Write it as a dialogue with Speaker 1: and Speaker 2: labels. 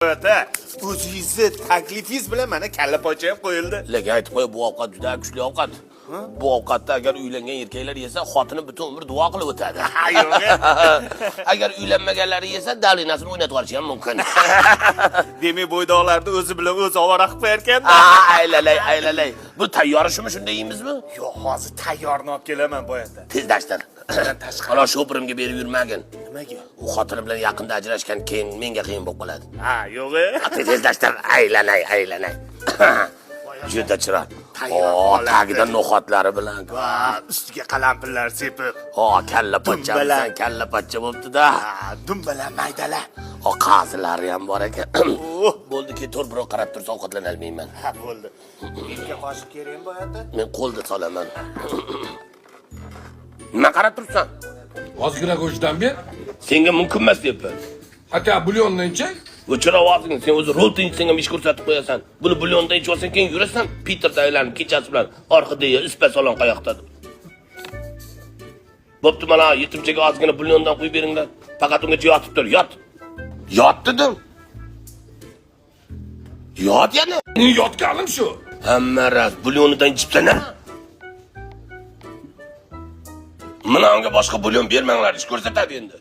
Speaker 1: Ota, o'zingizni taklifingiz bilan mana kalla pocha ham qo'yildi.
Speaker 2: Lekin aytib qo'y, bu ovqat juda kuchli ovqat. Bu ovqatda agar uylangan erkaklar yesa, xotini butun umr duo qilib o'tadi.
Speaker 1: Yo'q.
Speaker 2: Agar uylanmaganlar yesa, dalinasini o'ynatib yuborishi ham mumkin.
Speaker 1: Demak, bo'ydoqlarni o'zi bilan o'zi ovora qilib qo'yarkan-da.
Speaker 2: Aylalay. Bu tayyorishimi shunday yeymizmi?
Speaker 1: Yo'q, hozir tayyorni olib kelaman bu yerda.
Speaker 2: Tezlashtir. Ana shu o'pirimga berib yurmagin.
Speaker 1: Nimaga?
Speaker 2: U xotini bilan yaqinda ajrashgan, keyin menga qiyin bo'lib qoladi.
Speaker 1: Ha, yo'q.
Speaker 2: Tezlashtir. Aylanay. Juda chiroyli. Tagidan no'xatlari bilan.
Speaker 1: Va ustiga qalampirlar sepib.
Speaker 2: Kalla pochcha bo'libdi-da.
Speaker 1: Dumbalar maydalar.
Speaker 2: Qazilari ham bor ekan. Bo'ldi, tur birov qarab tursa ovqatlanolmayman.
Speaker 1: Ha, bo'ldi. Ikki qoshiq kerakmi bu yerda?
Speaker 2: Men qo'lda solaman. Nima qarab tursan?
Speaker 3: Ozgina go'shtdan ber.
Speaker 2: Senga mumkin emas deyapman.
Speaker 3: Aka bulyondan iching.
Speaker 2: O'chira ovozingni, sen o'zi rol tinchsanga ish ko'rsatib qo'yasan. Buni bulyondan ichib olsang, keyin yurasan, Peterda aylanib kechasi bilan orqada ispa salon qayoqda. Bo'pti, mana yetimchaga ozgina bulyondan qo'yib beringlar. Faqat ungacha yotib tur, yot. Yot dedim. Yot yana.
Speaker 3: Mening yotganim shu.
Speaker 2: Hamma ras bulyonidan ichibsan-a? Mana unga boshqa bulyon bermanglar, ish ko'rsatadi endi.